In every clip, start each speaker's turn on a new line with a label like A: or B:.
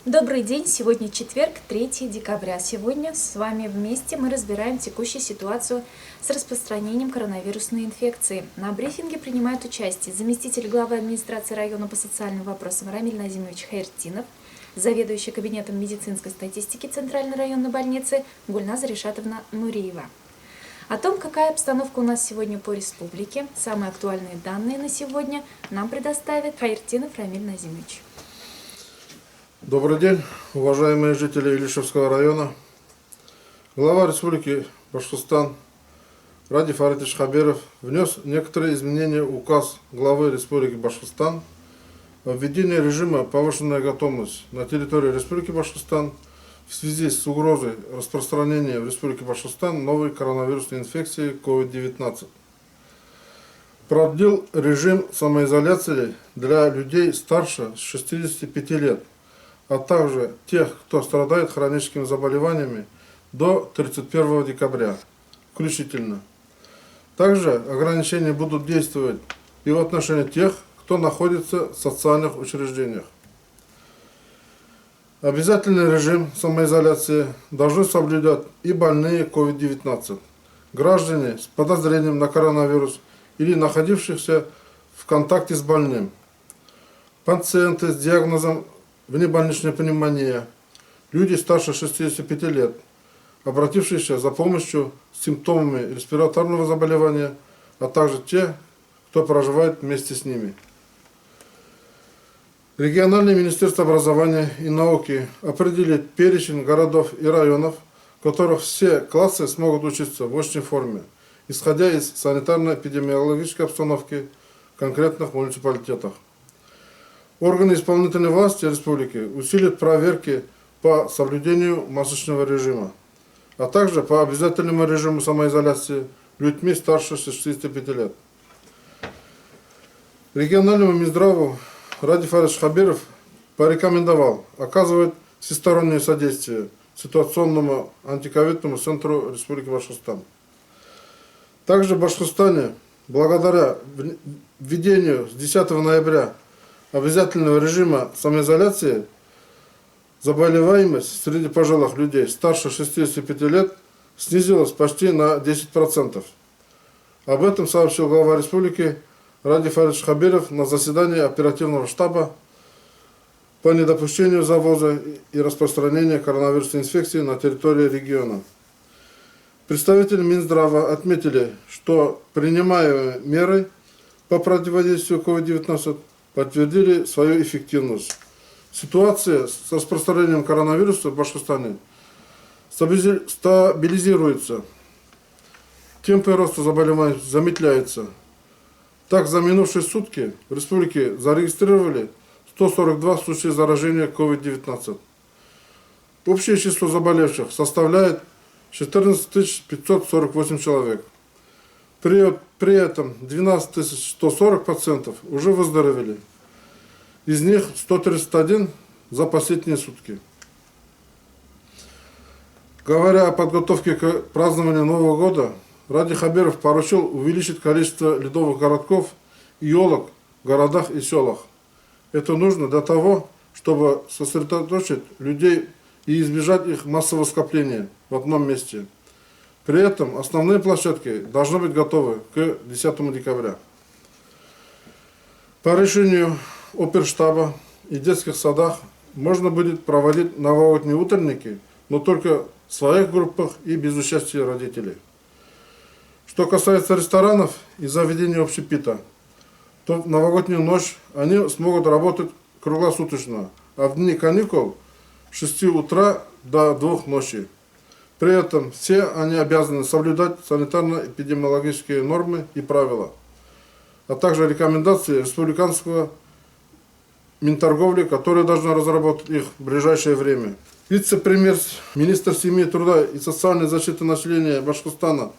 A: Добрый день! Сегодня четверг, 3 декабря. Сегодня с вами вместе мы разбираем текущую ситуацию с распространением коронавирусной инфекции. На брифинге принимает участие заместитель главы администрации района по социальным вопросам Рамиль Назимович Хайртинов, заведующий кабинетом медицинской статистики Центральной районной больницы Гульназа Ришатовна Нуриева. О том, какая обстановка у нас сегодня по республике, самые актуальные данные на сегодня нам предоставит Хайртинов Рамиль Назимович.
B: Добрый день, уважаемые жители Илишевского района. Глава Республики Башкортостан Ради Фаритович Хабиров внес некоторые изменения в указ главы Республики Башкортостан о введении режима повышенной готовности на территории Республики Башкортостан в связи с угрозой распространения в Республике Башкортостан новой коронавирусной инфекции COVID-19. Продлил режим самоизоляции для людей старше 65 лет, а также тех, кто страдает хроническими заболеваниями, до 31 декабря включительно. Также ограничения будут действовать и в отношении тех, кто находится в социальных учреждениях. Обязательный режим самоизоляции должны соблюдать и больные COVID-19, граждане с подозрением на коронавирус или находившихся в контакте с больным, пациенты с диагнозом внебольничная пневмония, люди старше 65 лет, обратившиеся за помощью с симптомами респираторного заболевания, а также те, кто проживает вместе с ними. Региональное министерство образования и науки определит перечень городов и районов, в которых все классы смогут учиться в очной форме, исходя из санитарно-эпидемиологической обстановки в конкретных муниципалитетах. Органы исполнительной власти республики усилят проверки по соблюдению масочного режима, а также по обязательному режиму самоизоляции людьми старше 65 лет. Региональному Минздраву Ради Фаритович Хабиров порекомендовал оказывать всестороннее содействие ситуационному антиковидному центру Республики Башкортостан. Также в Башкортостане, благодаря введению с 10 ноября обязательного режима самоизоляции, заболеваемость среди пожилых людей старше 65 лет снизилась почти на 10%. Об этом сообщил глава республики Ради Фаритович Хабиров на заседании оперативного штаба по недопущению завоза и распространения коронавирусной инфекции на территории региона. Представители Минздрава отметили, что принимаемые меры по противодействию COVID-19 подтвердили свою эффективность. Ситуация с распространением коронавируса в Башкортостане стабилизируется. Темпы роста заболеваний замедляются. Так, за минувшие сутки в республике зарегистрировали 142 случая заражения COVID-19. Общее число заболевших составляет 14 548 человек. При этом 12 140 пациентов уже выздоровели. Из них 131 за последние сутки. Говоря о подготовке к празднованию Нового года, Ради Хабиров поручил увеличить количество ледовых городков и елок в городах и селах. Это нужно для того, чтобы сосредоточить людей и избежать их массового скопления в одном месте. При этом основные площадки должны быть готовы к 10 декабря. По решению оперштаба и детских садах можно будет проводить новогодние утренники, но только в своих группах и без участия родителей. Что касается ресторанов и заведений общепита, то в новогоднюю ночь они смогут работать круглосуточно, а в дни каникул с 6 утра до 2 ночи. При этом все они обязаны соблюдать санитарно-эпидемиологические нормы и правила, а также рекомендации республиканского Минторговли, которая должна разработать их в ближайшее время. Вице-премьер-министр семьи, труда и социальной защиты населения Башкортостана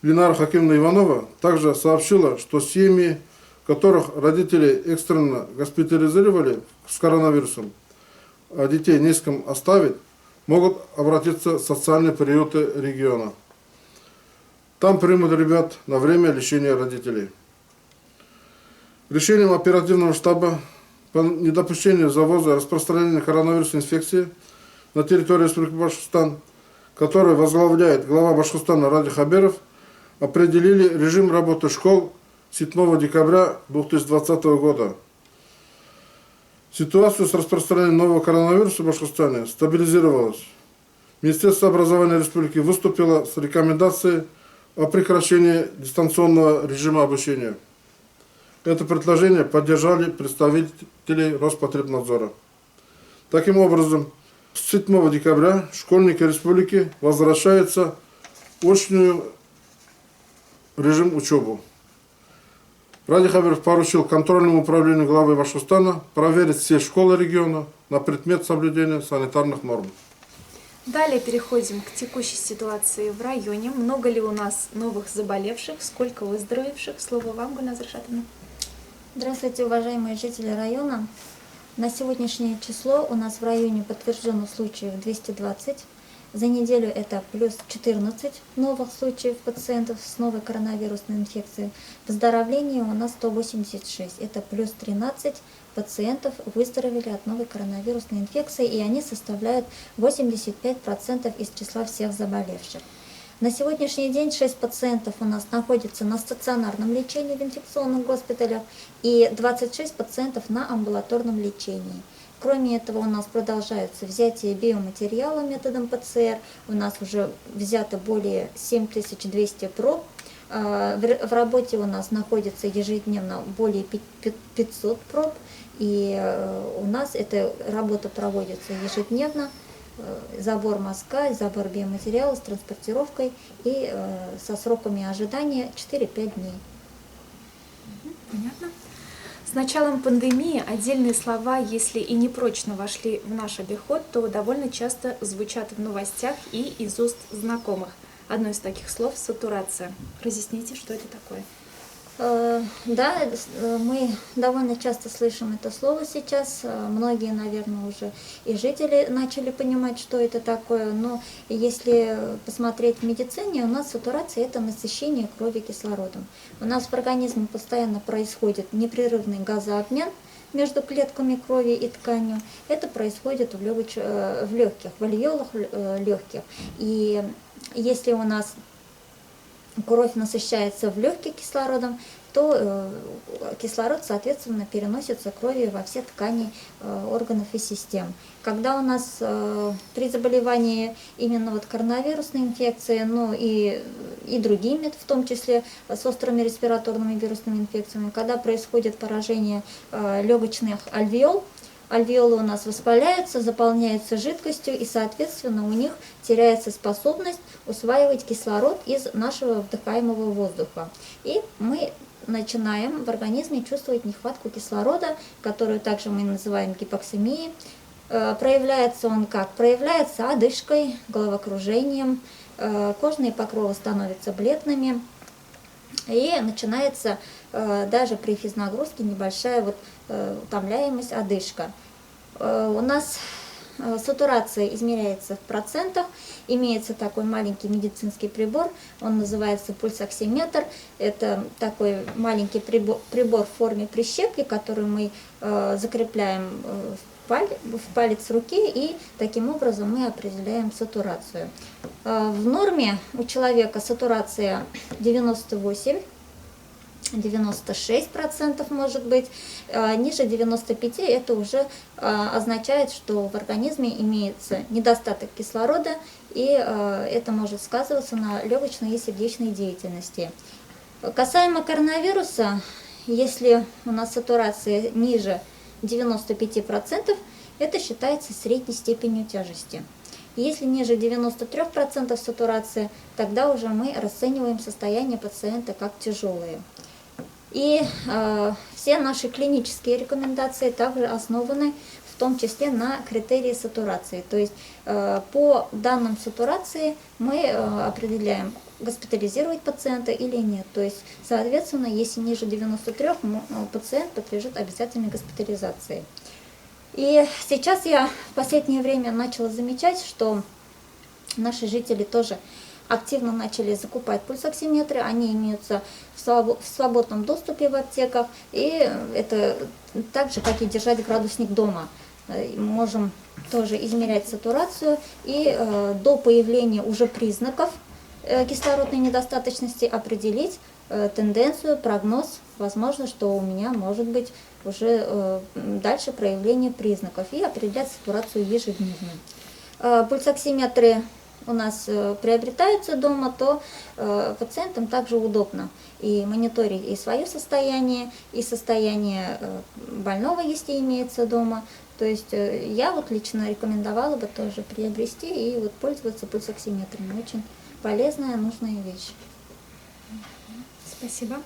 B: Ленара Хакимовна Иванова также сообщила, что семьи, в которых родители экстренно госпитализировали с коронавирусом, а детей не с кем оставить, могут обратиться в социальные приюты региона. Там примут ребят на время лечения родителей. Решением оперативного штаба по недопущению завоза и распространения коронавирусной инфекции на территории Республики Башкортостан, который возглавляет глава Башкортостана Ради Хаберов, определили режим работы школ с 7 декабря 2020 года. Ситуация с распространением нового коронавируса в Башкортостане стабилизировалась. Министерство образования республики выступило с рекомендацией о прекращении дистанционного режима обучения. Это предложение поддержали представители Роспотребнадзора. Таким образом, с 7 декабря школьники республики возвращаются в очный режим учебы. Ради Хаберов поручил контрольному управлению главы Башкортостана проверить все школы региона на предмет соблюдения санитарных норм.
A: Далее переходим к текущей ситуации в районе. Много ли у нас новых заболевших, сколько выздоровевших? Слово вам, Гульназар Шатовна.
C: Здравствуйте, уважаемые жители района. На сегодняшнее число у нас в районе подтвержденных случаев 220. За неделю это плюс 14 новых случаев пациентов с новой коронавирусной инфекцией. Выздоровление у нас 186. Это плюс 13 пациентов выздоровели от новой коронавирусной инфекции, и они составляют 85% из числа всех заболевших. На сегодняшний день 6 пациентов у нас находятся на стационарном лечении в инфекционных госпиталях и 26 пациентов на амбулаторном лечении. Кроме этого, у нас продолжается взятие биоматериала методом ПЦР. У нас уже взято более 7200 проб. В работе у нас находится ежедневно более 500 проб. И у нас эта работа проводится ежедневно. Забор мазка, забор биоматериала с транспортировкой и со сроками ожидания 4-5 дней.
A: Понятно. С началом пандемии отдельные слова, если и непрочно вошли в наш обиход, то довольно часто звучат в новостях и из уст знакомых. Одно из таких слов – сатурация. Разъясните, что это такое?
C: Да, мы довольно часто слышим это слово сейчас. Многие, наверное, уже и жители начали понимать, что это такое. Но если посмотреть в медицине, у нас сатурация – это насыщение крови кислородом. У нас в организме постоянно происходит непрерывный газообмен между клетками крови и тканью. Это происходит в легких, в альвеолах легких. И если у нас кровь насыщается в легких кислородом, то кислород, соответственно, переносится кровью во все ткани органов и систем. Когда у нас при заболевании именно вот коронавирусной инфекцией, ну и другими, в том числе с острыми респираторными вирусными инфекциями, когда происходит поражение легочных альвеол, альвеолы у нас воспаляются, заполняются жидкостью, и, соответственно, у них теряется способность усваивать кислород из нашего вдыхаемого воздуха. И мы начинаем в организме чувствовать нехватку кислорода, которую также мы называем гипоксемией. Проявляется он как? Проявляется одышкой, головокружением, кожные покровы становятся бледными, и начинается даже при физнагрузке небольшая утомляемость, одышка. У нас сатурация измеряется в процентах. Имеется такой маленький медицинский прибор, он называется пульсоксиметр. Это такой маленький прибор в форме прищепки, который мы закрепляем в палец руки, и таким образом мы определяем сатурацию. В норме у человека сатурация 96% может быть, ниже 95% это уже означает, что в организме имеется недостаток кислорода, и это может сказываться на легочной и сердечной деятельности. Касаемо коронавируса, если у нас сатурация ниже 95%, это считается средней степенью тяжести. Если ниже 93% сатурации, тогда уже мы расцениваем состояние пациента как тяжелое. И все наши клинические рекомендации также основаны в том числе на критерии сатурации. То есть по данным сатурации мы определяем, госпитализировать пациента или нет. То есть, соответственно, если ниже 93, пациент подлежит обязательной госпитализации. И сейчас я в последнее время начала замечать, что наши жители тоже активно начали закупать пульсоксиметры, они имеются в свободном доступе в аптеках, и это так же, как и держать градусник дома. Можем тоже измерять сатурацию и до появления уже признаков кислородной недостаточности определить тенденцию, прогноз. Возможно, что у меня может быть уже дальше проявление признаков и определять сатурацию ежедневно. Пульсоксиметры у нас приобретаются дома, то пациентам также удобно и мониторить и свое состояние, и состояние больного, если имеется дома. То есть я вот лично рекомендовала бы тоже приобрести и вот пользоваться пульсоксиметрами. Очень полезная, нужная вещь.
A: Спасибо.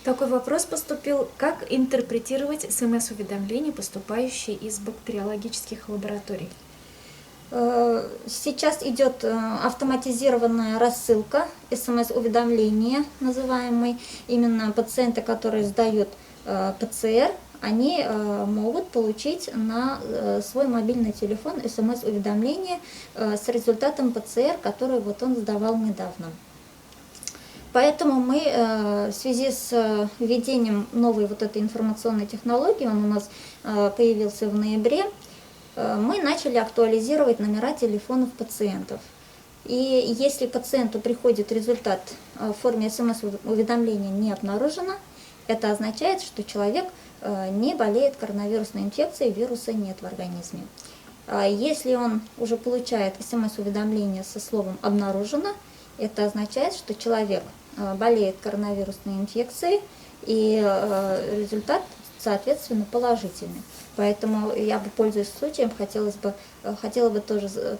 A: Такой вопрос поступил. Как интерпретировать СМС-уведомления, поступающие из бактериологических лабораторий?
C: Сейчас идет автоматизированная рассылка СМС-уведомления, называемой. Именно пациенты, которые сдают ПЦР, они могут получить на свой мобильный телефон СМС-уведомление с результатом ПЦР, который вот он сдавал недавно. Поэтому мы в связи с введением новой вот этой информационной технологии, он у нас появился в ноябре, мы начали актуализировать номера телефонов пациентов. И если пациенту приходит результат в форме СМС-уведомления не обнаружено, это означает, что человек не болеет коронавирусной инфекцией, вируса нет в организме. Если он уже получает СМС-уведомление со словом «обнаружено», это означает, что человек болеет коронавирусной инфекцией, и результат, соответственно, положительный. Поэтому я бы, пользуясь случаем, хотела бы тоже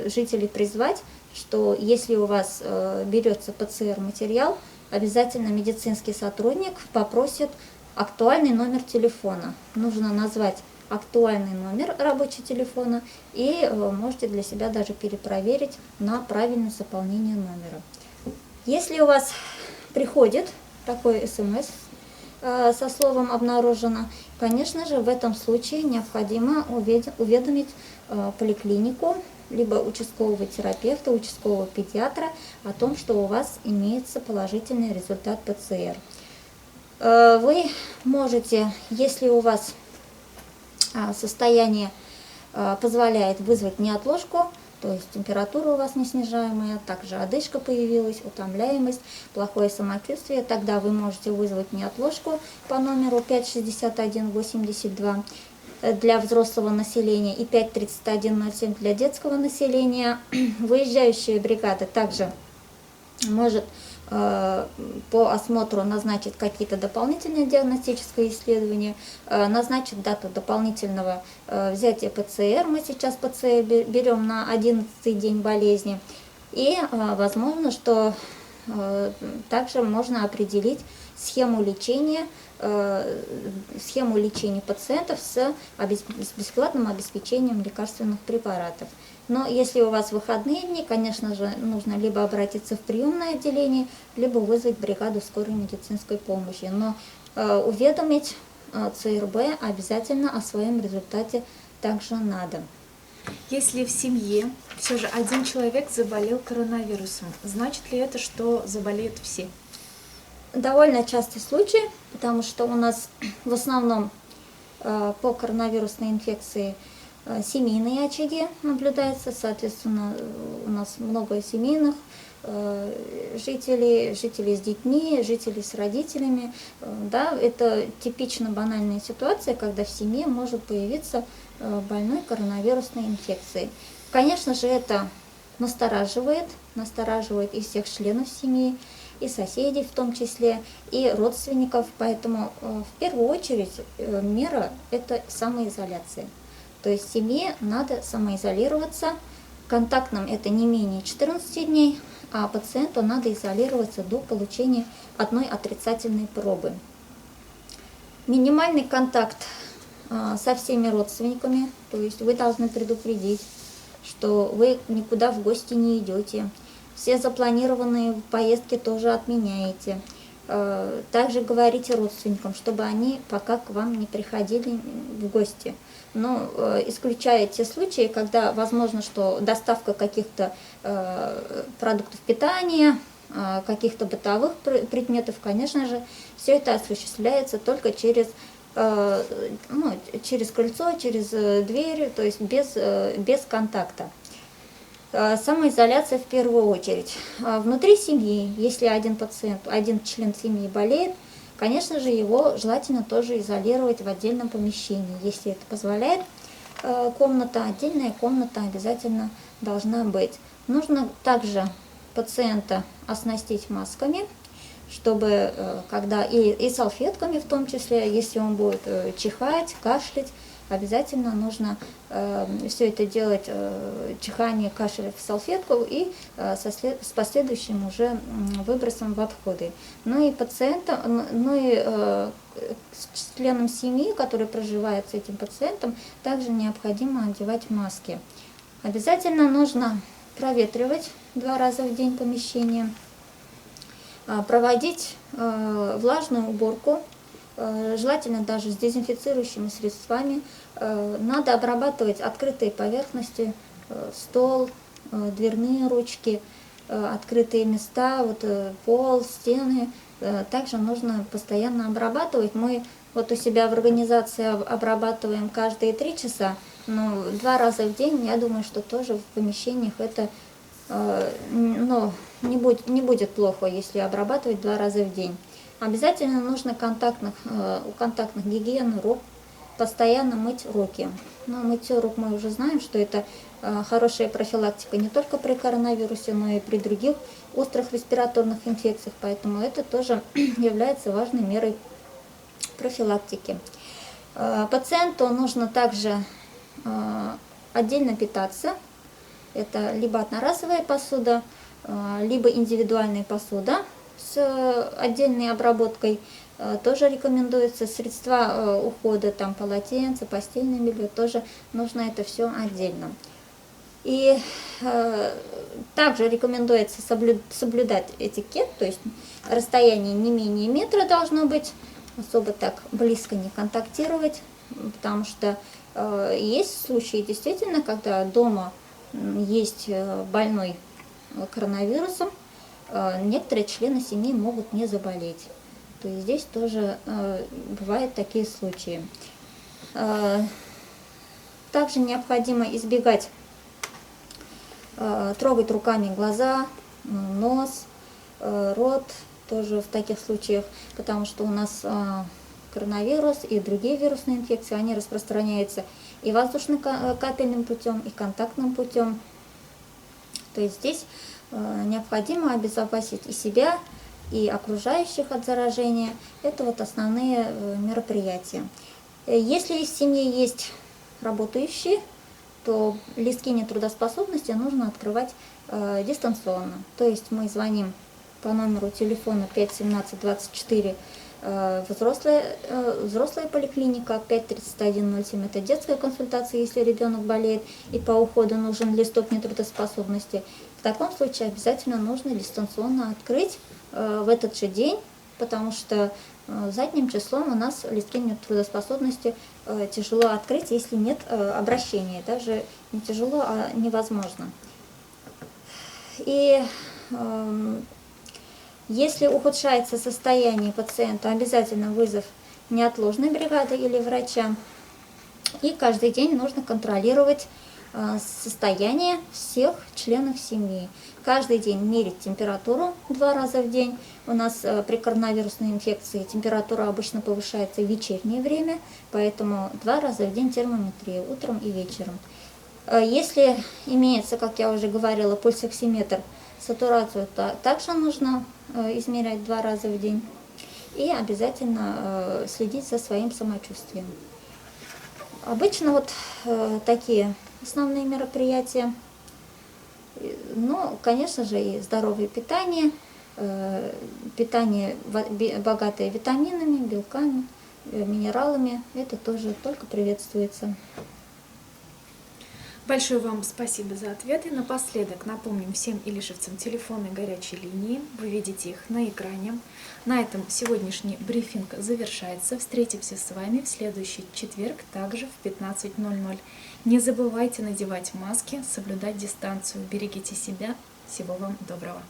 C: жителей призвать, что если у вас берется ПЦР-материал, обязательно медицинский сотрудник попросит актуальный номер телефона. Нужно назвать актуальный номер рабочего телефона и можете для себя даже перепроверить на правильное заполнение номера. Если у вас приходит такой СМС со словом «обнаружено», конечно же, в этом случае необходимо уведомить поликлинику, либо участкового терапевта, участкового педиатра о том, что у вас имеется положительный результат ПЦР. Вы можете, если у вас состояние позволяет, вызвать неотложку, то есть температура у вас не снижаемая, также одышка появилась, утомляемость, плохое самочувствие, тогда вы можете вызвать неотложку по номеру 56182 для взрослого населения и 53107 для детского населения. Выезжающая бригада также может по осмотру назначить какие-то дополнительные диагностические исследования, назначить дату дополнительного взятия ПЦР. Мы сейчас ПЦР берем на 11-й день болезни. И возможно, что также можно определить схему лечения пациентов с бесплатным обеспечением лекарственных препаратов. Но если у вас выходные дни, конечно же, нужно либо обратиться в приемное отделение, либо вызвать бригаду скорой медицинской помощи. Но уведомить ЦРБ обязательно о своем результате также надо.
A: Если в семье все же один человек заболел коронавирусом, значит ли это, что заболеют все?
C: Довольно частый случай, потому что у нас в основном по коронавирусной инфекции семейные очаги наблюдаются, соответственно, у нас много семейных жителей с детьми, жителей с родителями. Да, это типично банальная ситуация, когда в семье может появиться больной коронавирусной инфекцией. Конечно же, это настораживает и всех членов семьи, и соседей в том числе, и родственников. Поэтому в первую очередь мера – это самоизоляция. То есть семье надо самоизолироваться, контактным это не менее 14 дней, а пациенту надо изолироваться до получения одной отрицательной пробы. Минимальный контакт со всеми родственниками, то есть вы должны предупредить, что вы никуда в гости не идете, все запланированные поездки тоже отменяете. Также говорите родственникам, чтобы они пока к вам не приходили в гости. но исключая те случаи, когда возможно, что доставка каких-то продуктов питания, каких-то бытовых предметов, конечно же, все это осуществляется только через через крыльцо, через дверь, то есть без контакта. Самоизоляция в первую очередь. Внутри семьи, если один пациент, один член семьи болеет, конечно же, его желательно тоже изолировать в отдельном помещении. Если это позволяет комната, отдельная комната обязательно должна быть. Нужно также пациента оснастить масками, чтобы когда и салфетками в том числе, если он будет чихать, кашлять, обязательно нужно все это делать, чихание, кашель в салфетку и с последующим уже выбросом в отходы. Ну и пациентам, членам семьи, которые проживают с этим пациентом, также необходимо одевать маски. Обязательно нужно проветривать 2 раза в день помещение, проводить влажную уборку, желательно даже с дезинфицирующими средствами. Надо обрабатывать открытые поверхности, стол, дверные ручки, открытые места, пол, стены. Также нужно постоянно обрабатывать. Мы у себя в организации обрабатываем каждые 3 часа, но 2 раза в день, я думаю, что тоже в помещениях это не будет плохо, если обрабатывать 2 раза в день. Обязательно нужно у контактных гигиены рук постоянно мыть руки. Но мытье рук мы уже знаем, что это хорошая профилактика не только при коронавирусе, но и при других острых респираторных инфекциях, поэтому это тоже является важной мерой профилактики. Пациенту нужно также отдельно питаться. Это либо одноразовая посуда, либо индивидуальная посуда с отдельной обработкой. Тоже рекомендуется средства ухода, там полотенца, постельное белье, тоже нужно это все отдельно. И также рекомендуется соблюдать этикет, то есть расстояние не менее метра должно быть, особо так близко не контактировать, потому что есть случаи действительно, когда дома есть больной коронавирусом, некоторые члены семьи могут не заболеть. То есть здесь тоже бывают такие случаи. Также необходимо избегать трогать руками глаза, нос, рот, тоже в таких случаях, потому что у нас коронавирус и другие вирусные инфекции, они распространяются и воздушно-капельным путем, и контактным путем. То есть здесь необходимо обезопасить и себя, и окружающих от заражения. Это основные мероприятия. Если в семье есть работающие, то листки нетрудоспособности нужно открывать дистанционно. То есть мы звоним по номеру телефона 517-24, взрослая поликлиника, 53107 это детская консультация, если ребенок болеет и по уходу нужен листок нетрудоспособности. В таком случае обязательно нужно дистанционно открыть в этот же день, потому что задним числом у нас листки нетрудоспособности тяжело открыть, если нет обращения. Даже не тяжело, а невозможно. И если ухудшается состояние пациента, обязательно вызов неотложной бригады или врача. И каждый день нужно контролировать состояние всех членов семьи. Каждый день мерить температуру 2 раза в день. У нас при коронавирусной инфекции температура обычно повышается в вечернее время, поэтому 2 раза в день термометрия, утром и вечером. Если имеется, как я уже говорила, пульсоксиметр, сатурацию также нужно измерять 2 раза в день. И обязательно следить за своим самочувствием. Обычно такие основные мероприятия. Но, конечно же, и здоровое питание, питание богатое витаминами, белками, минералами, это тоже только приветствуется.
A: Большое вам спасибо за ответы. Напоследок напомним всем илишевцам телефоны горячей линии. Вы видите их на экране. На этом сегодняшний брифинг завершается. Встретимся с вами в следующий четверг, также в 15:00. Не забывайте надевать маски, соблюдать дистанцию. Берегите себя. Всего вам доброго.